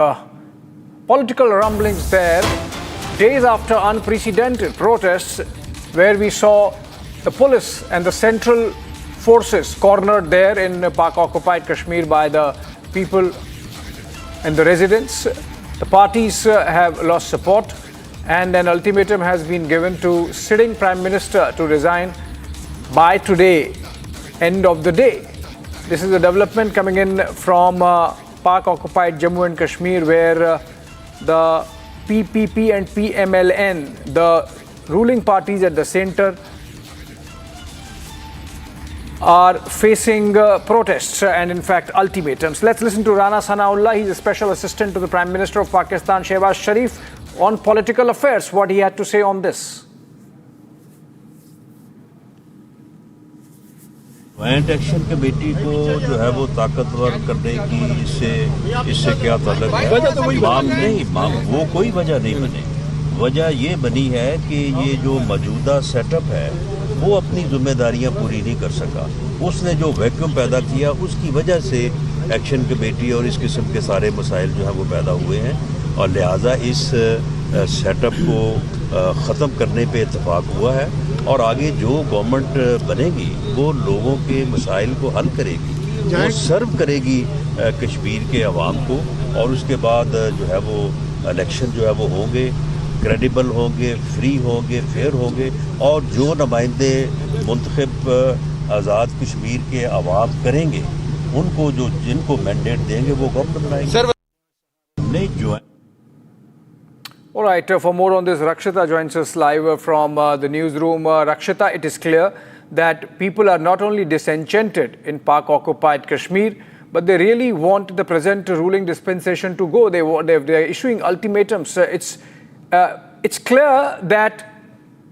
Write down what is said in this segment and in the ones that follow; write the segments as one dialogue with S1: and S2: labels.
S1: Political rumblings there, days after unprecedented protests where we saw the police and the central forces cornered there in Pak-occupied Kashmir by the people and the residents. The parties have lost support and an ultimatum has been given to sitting Prime Minister to resign by today, end of the day. This is a development coming in from Pak-occupied Jammu and Kashmir where the PPP and PMLN, the ruling parties at the center, are facing protests and in fact ultimatums. Let's listen to Rana Sanaullah. He's a special assistant to the Prime Minister of Pakistan, Shehbaz Sharif, on political affairs, what he had to say on this.
S2: Joint action committee को जो है वो ताकतवर करने की इससे क्या ताल्लुक है? वो कोई वजह नहीं बनी। वजह ये बनी है कि ये जो मौजूदा सेटअप है वो अपनी जिम्मेदारियां पूरी नहीं कर सका। उसने जो वैक्यूम पैदा किया उसकी वजह से एक्शन कमेटी और इस किस्म के सारे मसाइल जो है वो पैदा हुए हैं और लिहाजा इस सेटअप को ख़त्म करने पे इत्तेफाक हुआ है और आगे जो गवर्नमेंट बनेगी वो लोगों के मसाइल को हल करेगी, वो सर्व करेगी कश्मीर के अवाम को और उसके बाद जो है वो इलेक्शन जो है वो होंगे, क्रेडिबल होंगे, फ्री होंगे, फेयर होंगे और जो नुमाइंदे मुंतखब आज़ाद कश्मीर के अवाम करेंगे उनको जो जिनको मैंडेट देंगे वो गवर्नमेंट बनाएंगे। जो
S1: All right, for more on this, Rakshita joins us live from the newsroom. Rakshita, it is clear that people are not only disenchanted in Pak-occupied Kashmir, but they really want the present ruling dispensation to go. They're issuing ultimatums. It's clear that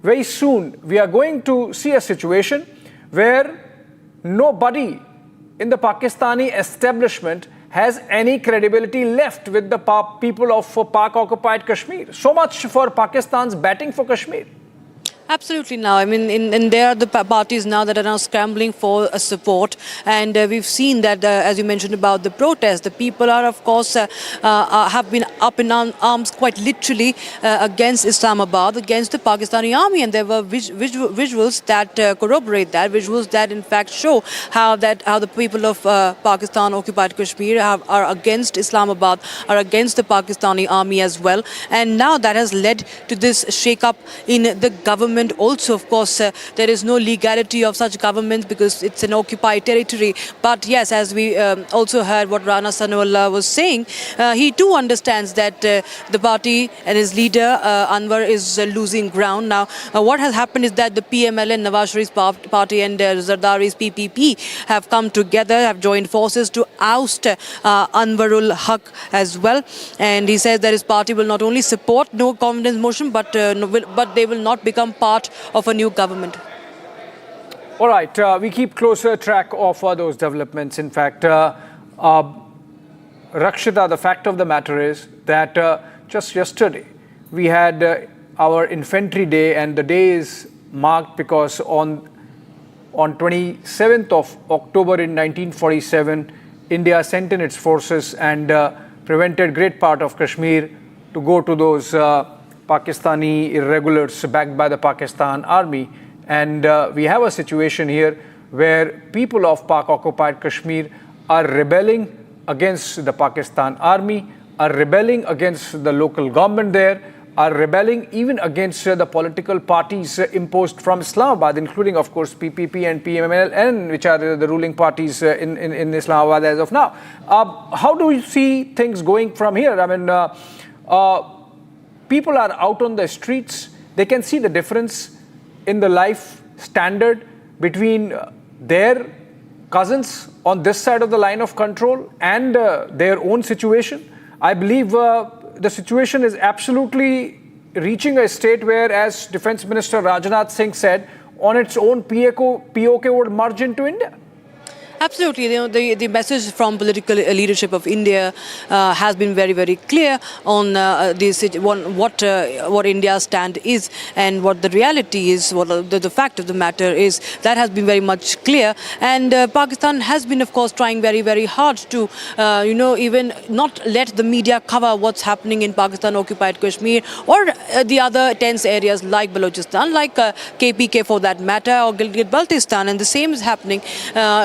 S1: very soon we are going to see a situation where nobody in the Pakistani establishment has any credibility left with the people of Pak-occupied Kashmir. So much for Pakistan's batting for Kashmir.
S3: Absolutely now. I mean, and there are the parties now that are now scrambling for support. And we've seen that, as you mentioned about the protests, the people are, of course, have been up in arms quite literally against Islamabad, against the Pakistani army. And there were visuals that corroborate that, visuals that in fact show how the people of Pakistan-occupied Kashmir are against Islamabad, are against the Pakistani army as well. And now that has led to this shake-up in the government. Also, of course, there is no legality of such governments because it's an occupied territory. But yes, as we also heard what Rana Sanaullah was saying, he too understands that the party and his leader, Anwar, is losing ground. Now, what has happened is that the PMLN, Nawaz Sharif's party and Zardari's PPP have come together, have joined forces to oust Anwar-ul-Haq as well. And he says that his party will not only support no confidence motion, but they will not become part of a new government.
S1: All right, we keep closer track of those developments. In fact, Rakshita, the fact of the matter is that just yesterday we had our Infantry Day, and the day is marked because on 27th of October in 1947, India sent in its forces and prevented great part of Kashmir to go to those Pakistani irregulars backed by the Pakistan army. And we have a situation here where people of Pak-occupied Kashmir are rebelling against the Pakistan army, are rebelling against the local government there, are rebelling even against the political parties imposed from Islamabad, including, of course, PPP and PMLN, which are the ruling parties in Islamabad as of now. How do you see things going from here? I mean, people are out on the streets. They can see the difference in the life standard between their cousins on this side of the line of control and their own situation. I believe the situation is absolutely reaching a state where, as Defence Minister Rajnath Singh said, on its own POK would merge into India.
S3: Absolutely. The message from political leadership of India has been very, very clear on what India's stand is and what the reality is, what the fact of the matter is. That has been very much clear. And Pakistan has been, of course, trying very, very hard to, even not let the media cover what's happening in Pakistan-occupied Kashmir or the other tense areas like Balochistan, like KPK for that matter, or Gilgit-Baltistan. And the same is happening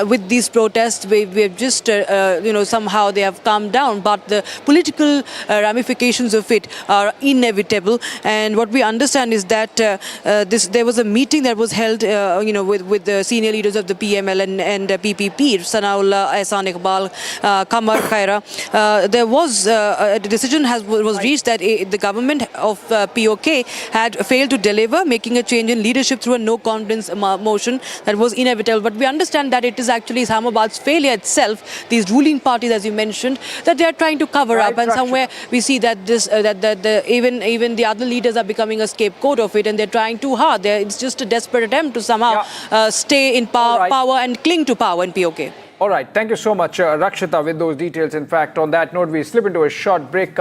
S3: with these protests. We've just, somehow they have calmed down, but the political ramifications of it are inevitable. And what we understand is that there was a meeting that was held, with the senior leaders of the PML and PPP, Sanaullah, Ehsan Iqbal, Qamar Khaira. There was a decision was reached that the government of POK had failed to deliver, making a change in leadership through a no confidence motion that was inevitable. But we understand that it is actually Islamabad's failure itself, these ruling parties, as you mentioned, that they are trying to cover up. And somewhere we see that even the other leaders are becoming a scapegoat of it, and they're trying too hard. It's just a desperate attempt to somehow stay in power and cling to power in POK.
S1: All right. Thank you so much, Rakshita, with those details. In fact, on that note, we slip into a short break.